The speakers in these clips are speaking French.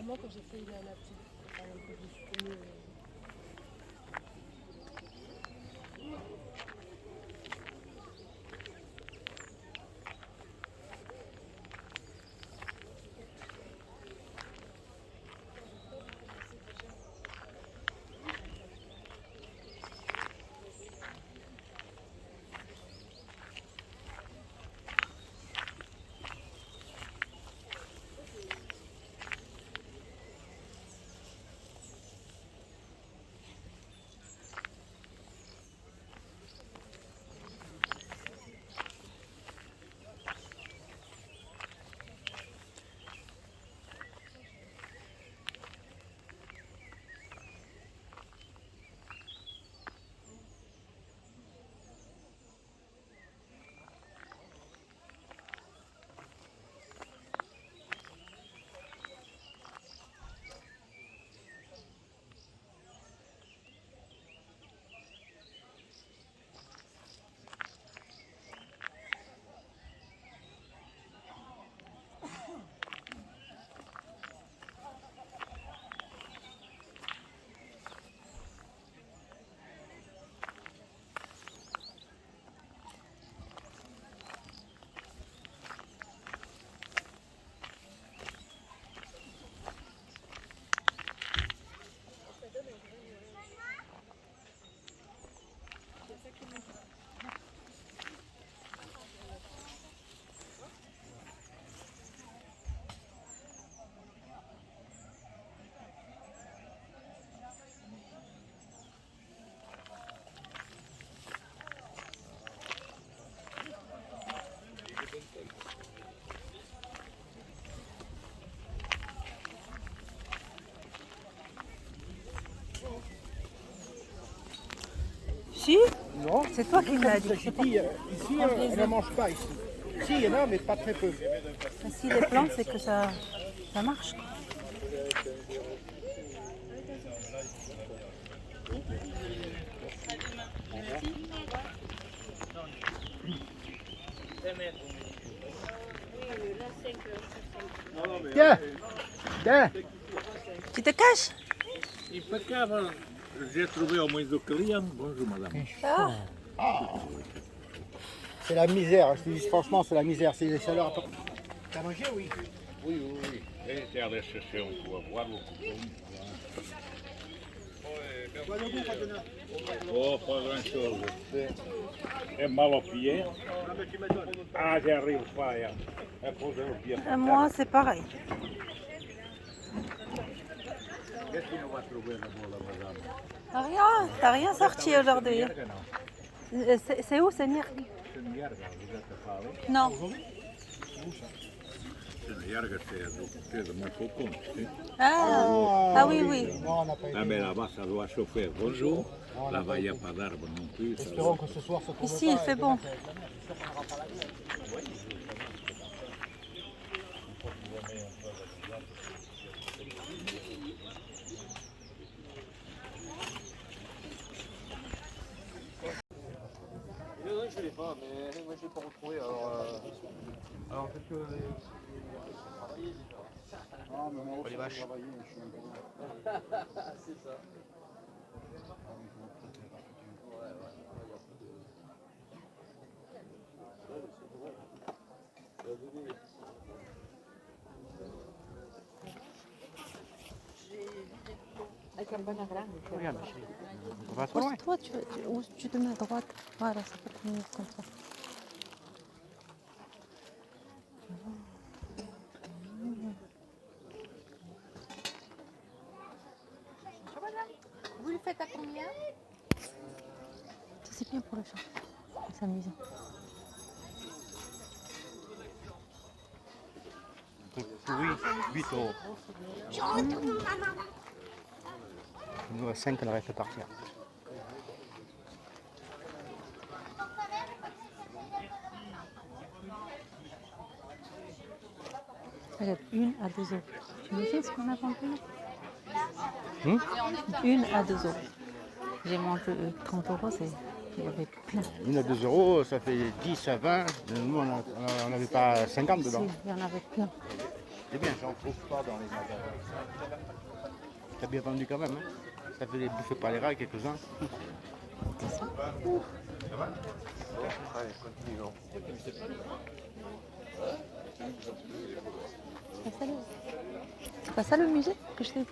Moi, quand j'ai fait la petite, enfin, un peu de mieux. Si, Non. c'est toi qui me l'as dit. Ici, on ne mange pas ici. Ici, il y en a, mais pas très peu. Si les plantes, c'est que ça marche. Tiens, tiens. Tu te caches? Impeccable. J'ai trouvé au moins de clients. Bonjour madame. C'est la misère, je te dis franchement, c'est la misère. C'est les chaleurs. T'as mangé, oui? Oui, oui, oui. Et t'es allé chercher un coup à voir le couteau. Oh, pas grand chose. C'est mal au pied. Ah, j'arrive pas à poser le pied. Moi, c'est pareil. Qu'est-ce qu'on va trouver là-bas, madame? T'as rien sorti aujourd'hui. C'est où, c'est Nierga? C'est une yarga, vous êtes parlé? Non. C'est une yarga, c'est de mon cocon. Ah oui, oui. Non, on n'a pas été. Ah, mais là-bas, ça doit chauffer. Bonjour. Là-bas, il n'y a pas d'arbre non plus. Ça Espérons que ce soir ça tombe Ici, pas, il fait et bon. demain, Oui, je l'ai pas, mais moi je l'ai pas retrouvé. Alors peut-être que Ah, mais moi aussi, les vaches. j'ai travaillé, je suis un peu- c'est ça. Regarde, on va trop loin. Toi, tu te mets à droite. Voilà, ça peut être mieux comme ça. Vous le faites à combien? C'est bien pour le chat. C'est amusant. Oui, 8 euros. Nous, à 5, on aurait fait partir. Regarde, 1 à 2 euros. Tu me fais ce qu'on a vendu? 1 à 2 euros. J'ai mangé 30 euros, il y avait plein. 1 à 2 euros, ça fait 10 à 20. Nous, on n'avait pas 50 dedans. Si, il y en avait plein. C'est bien, j'en trouve pas dans les magasins. T'as bien vendu quand même, hein. Ça fait les bouffées par les rats, quelques-uns. Allez, continue. Non. C'est pas ça le musée que je t'ai dit?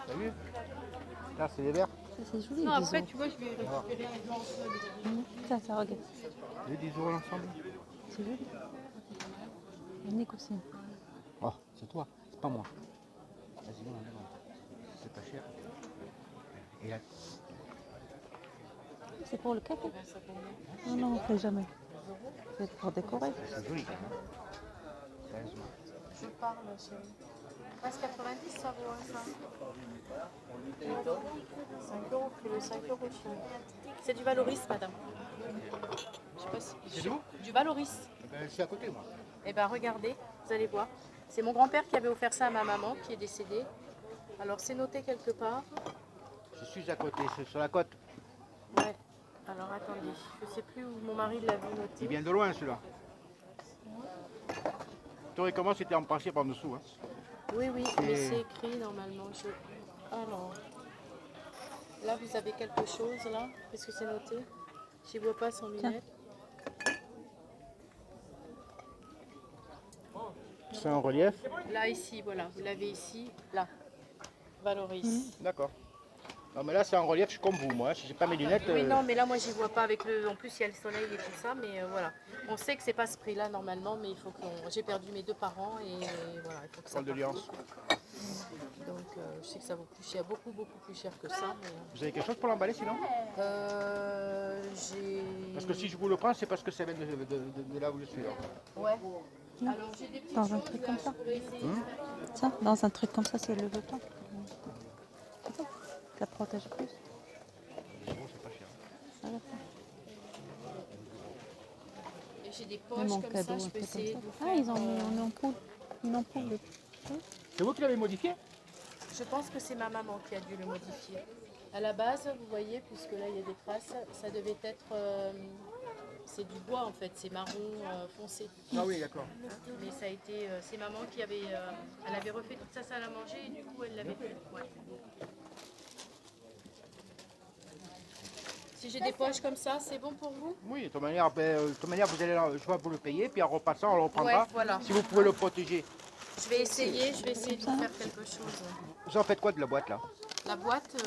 T'as vu? Là, c'est les verres. Ça, c'est joli. Non, 10 après, euros. tu vois, je vais récupérer les blancs. Ça, regarde. Les 10 euros l'ensemble. C'est joli. On négocie. Oh, c'est toi, c'est pas moi. Vas-y, non. C'est pas cher. Et là, C'est pour le café? Non, on ne fait jamais. C'est pour décorer. c'est joli quand même. Sérieusement. Je parle, chérie. 13,90, ça vaut ça. 5 euros, le 5 euros, chérie. C'est du Valoris, madame. Je sais pas si... C'est d'où? Du Valoris. Je suis à côté, moi. Eh bien, regardez, vous allez voir. C'est mon grand-père qui avait offert ça à ma maman, qui est décédée. Alors, c'est noté quelque part. Je suis à côté, c'est sur la côte. Ouais. Alors, attendez. Je ne sais plus où mon mari l'avait Il noté. vient de loin, celui-là. Théoriquement, c'était en passé par dessous. Hein. Oui, mais c'est écrit normalement. Alors, là, vous avez quelque chose, là. Qu'est-ce que c'est noté? Je ne vois pas sans lunettes. C'est en relief. Là, ici, voilà. Vous l'avez ici, là. Valoris. D'accord. Non, mais là, c'est en relief, je suis comme vous, moi. Si j'ai pas mes lunettes. Oui, non, mais là, moi, j'y vois pas avec le... En plus, il y a le soleil et tout ça, mais voilà. On sait que c'est pas ce prix-là, normalement, mais il faut qu'on... J'ai perdu mes 2 parents et voilà, il faut que ça Paul de Liance. Donc, je sais que ça vaut plus cher, beaucoup plus cher que ça. Mais... Vous avez quelque chose pour l'emballer, sinon? J'ai... Parce que si je vous le prends, c'est parce que ça vient de là où je suis. Alors. Ouais. Alors, j'ai des petites Dans un choses, truc là, comme ça. je pourrais essayer. Ça, dans un truc comme ça, c'est le veton. Ça protège plus. C'est pas cher. Ça va. Et j'ai des Et poches mon comme cadeau, ça, un je peux peu essayer comme de ça. vous Ah, ils ont faire, mis en ampoule. Une ampoule. De... C'est vous qui l'avez modifié? Je pense que c'est ma maman qui a dû le modifier. À la base, vous voyez, puisque là il y a des traces, ça devait être... c'est du bois en fait, c'est marron foncé. Ah oui, d'accord. Mais ça a été... c'est maman qui avait... elle avait refait toute sa salle à manger et du coup elle l'avait fait. Ouais. Si j'ai des poches comme ça, c'est bon pour vous? Oui, de toute manière, vous allez là, je vais vous le payer, puis en repassant, on le reprendra. Ouais, voilà. Si vous pouvez le protéger. Je vais essayer de vous faire quelque chose. Vous en faites quoi de la boîte là? La boîte,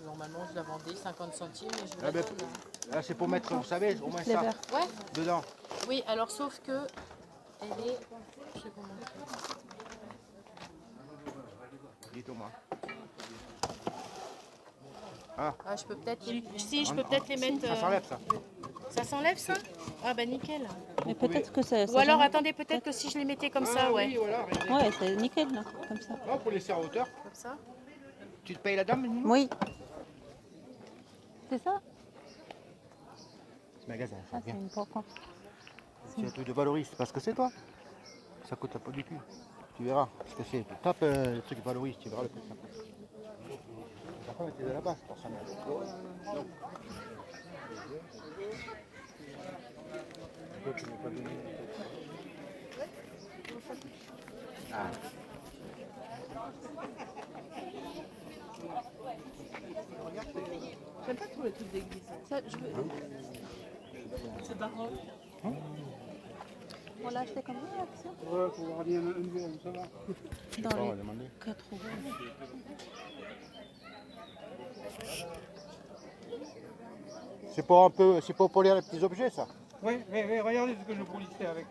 normalement je la vendais 50 centimes et je vous la Ah ben, donne. là, c'est pour mettre, vous savez, au moins Les ça, verres. Ouais, dedans. oui, alors sauf que elle est... Je sais comment. Dites-moi. Ah, je peux peut-être... Si, je peux peut-être les mettre... Ça s'enlève ça. Ça s'enlève ça? Ah bah nickel. Mais peut-être que ça. Ou alors attendez, peut-être que si je les mettais comme ça, Ah ouais. oui, voilà, regardez. Ouais, c'est nickel là, comme ça. Là, pour laisser en hauteur. Comme ça. Tu te payes la dame, Nino? Oui. C'est ça? Ce magasin, ça Ça, c'est bien. important. C'est un truc de Valoris, c'est parce que c'est toi. Ça coûte pas du tout. Tu verras ce que c'est. Tape le truc Valoris, tu verras le prix que ça coûte. La femme était de là-bas, c'est pour ça. Ah. J'aime pas trop les trucs d'église. Ça, je veux... C'est baroque. On l'a acheté combien l'action? Ouais, faut voir bien un jour, ça va. Dans on va les demander. 4 euros. C'est pour un peu, c'est pour polir les petits objets, ça. Oui, regardez ce que je polissais avec.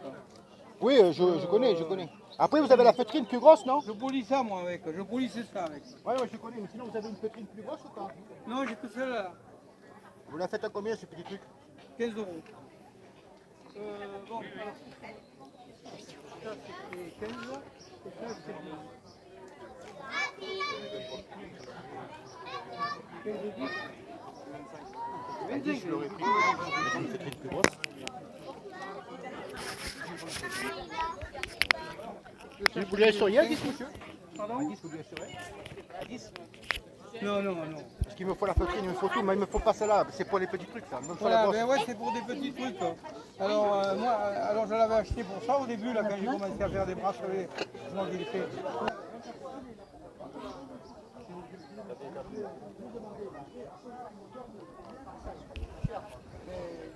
Oui, je connais, je connais. Après, vous avez la feutrine plus grosse, non? Je polis ça moi avec, je polissais ça avec. Ouais, je connais, mais sinon vous avez une feutrine plus grosse ou pas? Non, j'ai que celle-là, Vous la faites à combien, ce petit truc? 15 euros. Bon, alors. Ça c'était 15, et ça c'est 10. 15 et 10. 25. Je l'aurais pris. Une feutrine plus grosse. Vous lui assurez à 10, monsieur? Pardon? À 10, vous lui assurez? À 10? Non, non, non. Parce qu'il me faut la feutrine, il me faut tout, mais il me faut pas celle-là. C'est pour les petits trucs, ça. Il me faut la Voilà, brosse. ben ouais, c'est pour des petits trucs. Quoi. Alors, moi, alors je l'avais acheté pour ça au début, là, quand j'ai commencé à faire des bracelets. Je m'en dis fait.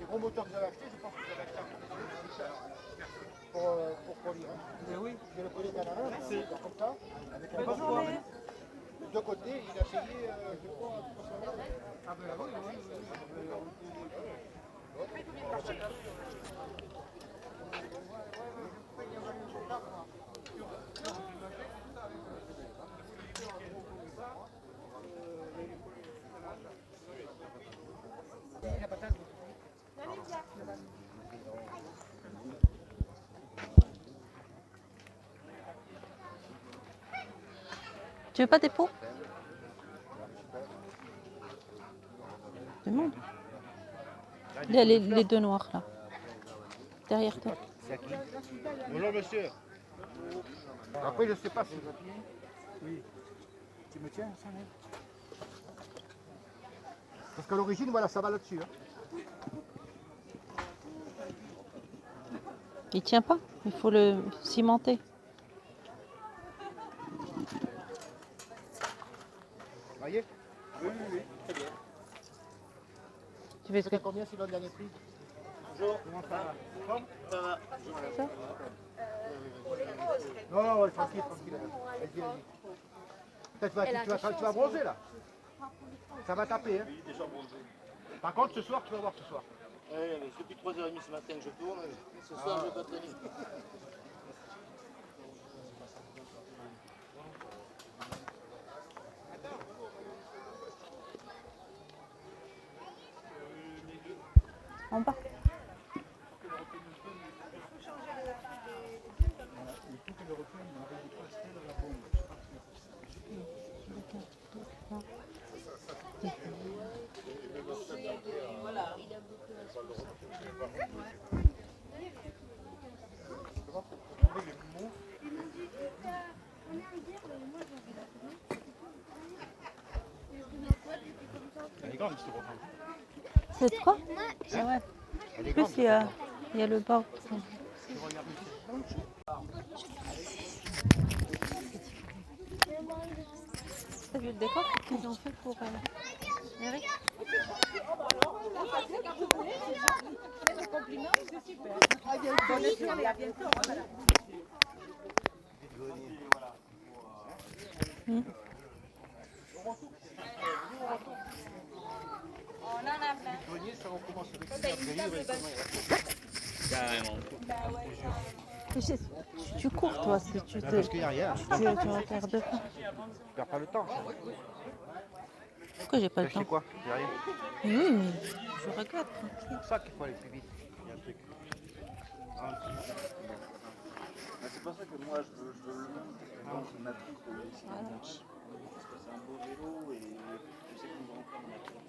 Les gros moteurs que j'avais achetés, je pense que j'avais acheté pour produire. Mais oui. Je le connais dans la main, comme ça, avec un passeport. De deux côtés, il a payé, je crois, 300 €. Ah ben oui, oui. Tu veux pas des pots? Demande. Il y a les deux noirs là. Derrière toi. C'est à qui? Bonjour monsieur. Après, je ne sais pas si. Oui. Tu me tiens ça, mec? Parce qu'à l'origine, voilà, ça va là-dessus. Hein. Il tient pas. Il faut le cimenter. Vous voyez? Oui, oui, oui, très bien. Tu fais ce que C'est combien c'est le dernier prix? Bonjour. Comment ça va? Ça va. ça? Non, non, ouais, tranquille, tranquille. Vas-y, vas-y. Tu vas bronzer là. Ça va taper. Hein. Par contre, ce soir, tu vas voir ce soir. Oui, mais c'est depuis 3h30 ce matin que je tourne. Ce soir, je vais pas tenir. En bas. C'est quoi? Ah ouais. En plus, il y a le bord. T'as vu le décor qu'ils ont fait pour Eric? Tu cours toi si tu te. Parce qu'il n'y a rien. Tu regardes pas. Tu perds pas le temps. Pourquoi j'ai pas le C'est temps? quoi? Il y a rien. Oui, mais je regarde. C'est pour ça qu'il faut aller plus vite. Il y a un truc. C'est pour ça que moi, je veux le monde. Donc, ma fille, parce que c'est un beau vélo et je sais qu'on va encore en nature.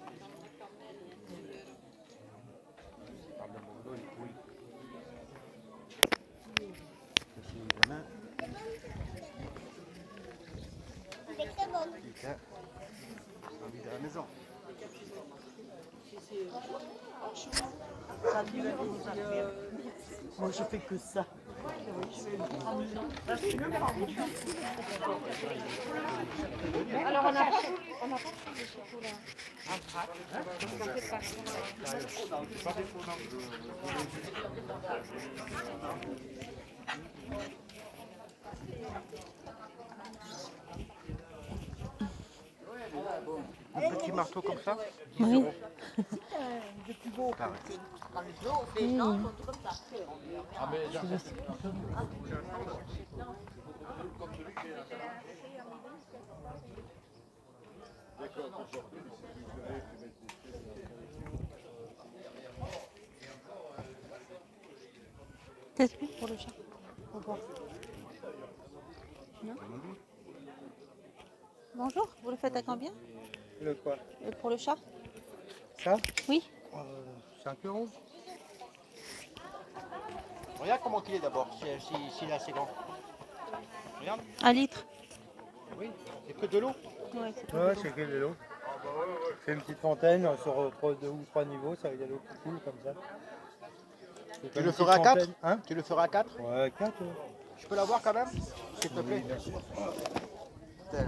Parle de mon vélo, oui. C'est la main. Putain. Envie de la maison. Moi, je fais que ça. Alors, on a pas de chocolat. En vrac. Un petit marteau comme ça? Oui. Pareil. T'es sûr pour le chat? Au revoir. Non? Bonjour, vous le faites à combien? Le quoi? Pour le chat? Ça? Oui. 5 €. Regarde comment il est d'abord, s'il est assez grand. Regarde. 1 litre. Oui, c'est que de l'eau. Ouais, c'est Ouais, c'est que de l'eau. C'est une petite fontaine sur 2 ou 3 niveaux, ça il y a l'eau qui coule comme ça. C'est Tu comme le une feras à petite 4 fontaine. Hein? Tu le feras à 4? Ouais, 4. Je peux l'avoir quand même? S'il te plaît. bien sûr. Putain.